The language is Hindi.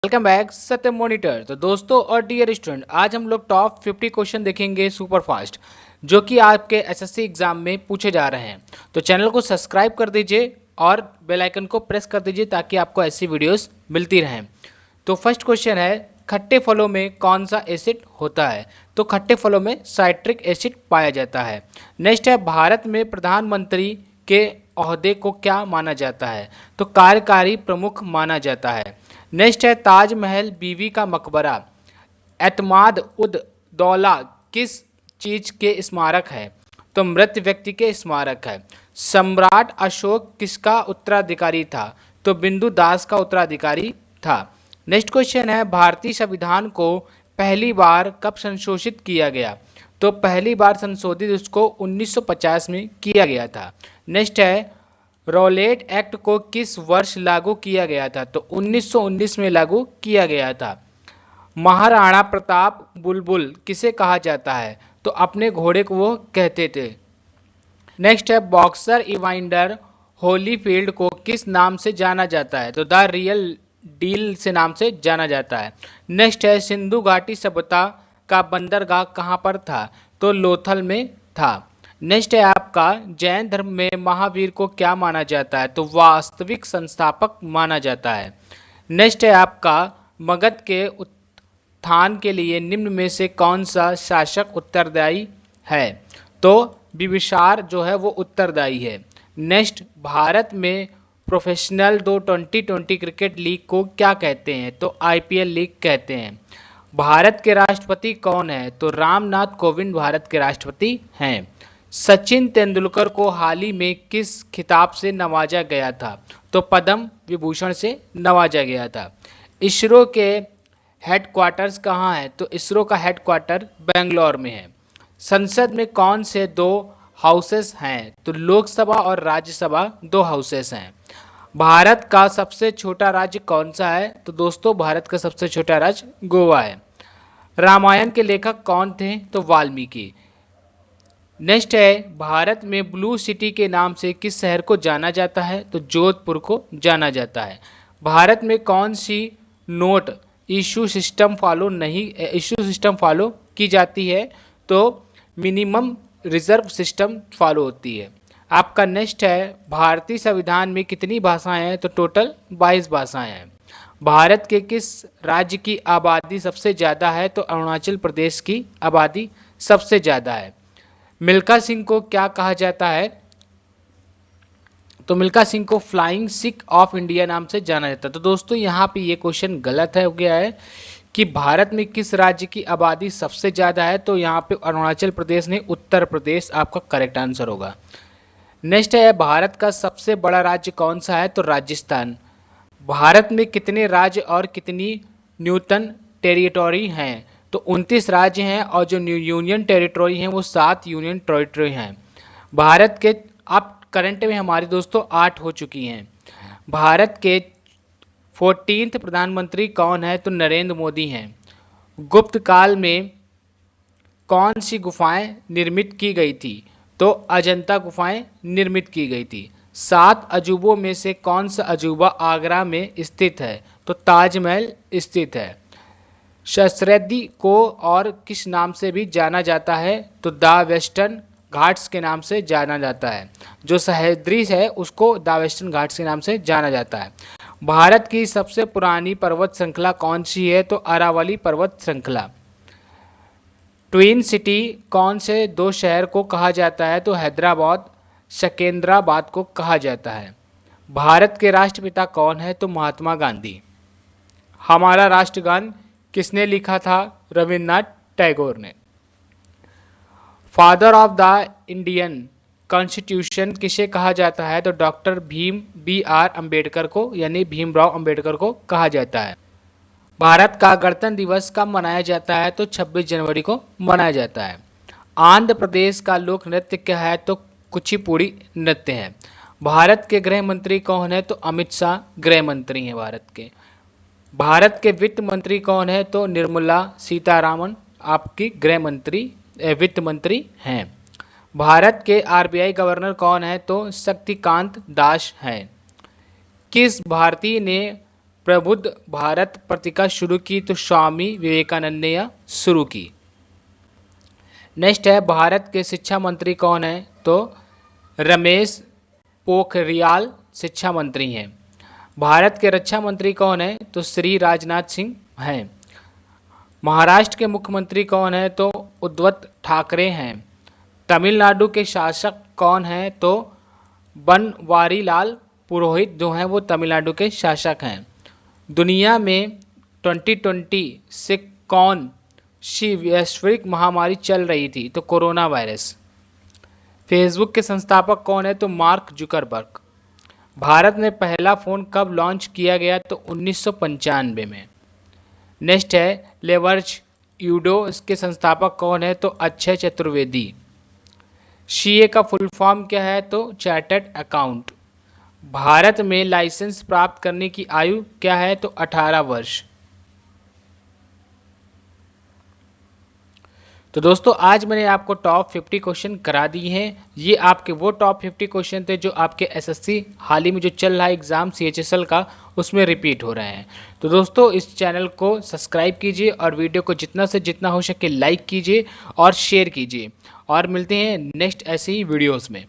वेलकम बैक सत्य मॉनिटर। तो दोस्तों और डियर स्टूडेंट, आज हम लोग टॉप 50 क्वेश्चन देखेंगे सुपर फास्ट, जो कि आपके एसएससी एग्जाम में पूछे जा रहे हैं। तो चैनल को सब्सक्राइब कर दीजिए और बेल आइकन को प्रेस कर दीजिए ताकि आपको ऐसी वीडियोस मिलती रहें। तो फर्स्ट क्वेश्चन है, खट्टे फलों में कौन सा एसिड होता है? तो खट्टे फलों में साइट्रिक एसिड पाया जाता है। नेक्स्ट है, भारत में प्रधानमंत्री के ओहदे को क्या माना जाता है? तो कार्यकारी प्रमुख माना जाता है। नेक्स्ट है, ताजमहल बीवी का मकबरा एतमाद उद दौला किस चीज के स्मारक है? तो मृत व्यक्ति के स्मारक है। सम्राट अशोक किसका उत्तराधिकारी था? तो बिंदु दास का उत्तराधिकारी था। नेक्स्ट क्वेश्चन है, भारतीय संविधान को पहली बार कब संशोधित किया गया? तो पहली बार संशोधित उसको 1950 में किया गया था। नेक्स्ट है, रॉलेट एक्ट को किस वर्ष लागू किया गया था? तो 1919 में लागू किया गया था। महाराणा प्रताप बुलबुल किसे कहा जाता है? तो अपने घोड़े को वो कहते थे। नेक्स्ट है, बॉक्सर इवाइंडर होलीफील्ड को किस नाम से जाना जाता है? तो द रियल डील से नाम से जाना जाता है। नेक्स्ट है, सिंधु घाटी सभ्यता का बंदरगाह कहाँ पर था? तो लोथल में था। नेक्स्ट है आपका, जैन धर्म में महावीर को क्या माना जाता है? तो वास्तविक संस्थापक माना जाता है। नेक्स्ट है आपका, मगध के उत्थान के लिए निम्न में से कौन सा शासक उत्तरदायी है? तो बिम्बिसार जो है वो उत्तरदायी है। नेक्स्ट, भारत में प्रोफेशनल 2020 क्रिकेट लीग को क्या कहते हैं? तो आईपीएल लीग कहते हैं। भारत के राष्ट्रपति कौन है? तो रामनाथ कोविंद भारत के राष्ट्रपति हैं। सचिन तेंदुलकर को हाल ही में किस खिताब से नवाजा गया था? तो पद्म विभूषण से नवाजा गया था। इसरो के हेडक्वार्टर्स कहाँ है? तो इसरो का हेडक्वार्टर बेंगलोर में है। संसद में कौन से दो हाउसेस हैं? तो लोकसभा और राज्यसभा दो हाउसेस हैं। भारत का सबसे छोटा राज्य कौन सा है? तो दोस्तों भारत का सबसे छोटा राज्य गोवा है। रामायण के लेखक कौन थे? तो वाल्मीकि। नेक्स्ट है, भारत में ब्लू सिटी के नाम से किस शहर को जाना जाता है? तो जोधपुर को जाना जाता है। भारत में कौन सी नोट इशू सिस्टम फॉलो की जाती है? तो मिनिमम रिजर्व सिस्टम फॉलो होती है। आपका नेक्स्ट है, भारतीय संविधान में कितनी भाषाएं हैं? तो टोटल 22 भाषाएं हैं। भारत के किस राज्य की आबादी सबसे ज़्यादा है? तो अरुणाचल प्रदेश की आबादी सबसे ज़्यादा है। मिल्खा सिंह को क्या कहा जाता है? तो मिल्खा सिंह को फ्लाइंग सिख ऑफ इंडिया नाम से जाना जाता है। तो दोस्तों यहाँ पे ये क्वेश्चन गलत है, हो गया है कि भारत में किस राज्य की आबादी सबसे ज़्यादा है? तो यहाँ पे अरुणाचल प्रदेश नहीं, उत्तर प्रदेश आपका करेक्ट आंसर होगा। नेक्स्ट है, भारत का सबसे बड़ा राज्य कौन सा है? तो राजस्थान। भारत में कितने राज्य और कितनी न्यूटन टेरिटोरी हैं? तो 29 राज्य हैं और जो यूनियन टेरिटोरी हैं वो 7 यूनियन टेरिटोरी हैं। भारत के अब करंट में हमारे दोस्तों 8 हो चुकी हैं। भारत के 14th प्रधानमंत्री कौन है? तो नरेंद्र मोदी हैं। गुप्त काल में कौन सी गुफाएं निर्मित की गई थी? तो अजंता गुफाएं निर्मित की गई थी। 7 अजूबों में से कौन सा अजूबा आगरा में स्थित है? तो ताजमहल स्थित है। सहस्त्रकुंड को और किस नाम से भी जाना जाता है? तो द वेस्टर्न घाट्स के नाम से जाना जाता है। जो सह्याद्री है उसको द वेस्टर्न घाट्स के नाम से जाना जाता है। भारत की सबसे पुरानी पर्वत श्रृंखला कौन सी है? तो अरावली पर्वत श्रृंखला। ट्विन सिटी कौन से दो शहर को कहा जाता है? तो हैदराबाद सिकंदराबाद को कहा जाता है। भारत के राष्ट्रपिता कौन है? तो महात्मा गांधी। हमारा राष्ट्रगान किसने लिखा था? रविन्द्रनाथ टैगोर ने। Father of the Indian constitution किसे कहा जाता है? तो डॉक्टर बी आर अम्बेडकर को, यानी भीमराव अम्बेडकर को कहा जाता है। भारत का गणतंत्र दिवस कब मनाया जाता है? तो 26 जनवरी को मनाया जाता है। आंध्र प्रदेश का लोक नृत्य क्या है? तो कुचिपुड़ी नृत्य है। भारत के गृह मंत्री कौन है? तो अमित शाह गृह मंत्री हैं भारत के। भारत के वित्त मंत्री कौन है? तो निर्मला सीतारामन आपकी गृह मंत्री वित्त मंत्री हैं। भारत के आरबीआई गवर्नर कौन है? तो शक्तिकांत दास हैं। किस भारतीय ने प्रबुद्ध भारत पत्रिका शुरू की? तो स्वामी विवेकानंद ने यह शुरू की। नेक्स्ट है, भारत के शिक्षा मंत्री कौन है? तो रमेश पोखरियाल शिक्षा मंत्री हैं। भारत के रक्षा मंत्री कौन है? तो श्री राजनाथ सिंह हैं। महाराष्ट्र के मुख्यमंत्री कौन है? तो उद्धव ठाकरे हैं। तमिलनाडु के शासक कौन है? तो बनवारीलाल पुरोहित जो हैं वो तमिलनाडु के शासक हैं। दुनिया में 2020 से कौन सी वैश्विक महामारी चल रही थी? तो कोरोना वायरस। फेसबुक के संस्थापक कौन है? तो मार्क जुकरबर्ग। भारत में पहला फोन कब लॉन्च किया गया? तो 1995 में। नेक्स्ट है, लेवर्ज यूडो, इसके संस्थापक कौन है? तो अक्षय चतुर्वेदी। सीए का फुल फॉर्म क्या है? तो चार्टर्ड अकाउंट। भारत में लाइसेंस प्राप्त करने की आयु क्या है? तो 18 वर्ष। तो दोस्तों आज मैंने आपको टॉप 50 क्वेश्चन करा दिए हैं। ये आपके वो टॉप 50 क्वेश्चन थे जो आपके एसएससी हाल ही में जो चल रहा है एग्जाम सीएचएसएल का, उसमें रिपीट हो रहे हैं। तो दोस्तों इस चैनल को सब्सक्राइब कीजिए और वीडियो को जितना से जितना हो सके लाइक कीजिए और शेयर कीजिए, और मिलते हैं नेक्स्ट ऐसी ही वीडियोस में।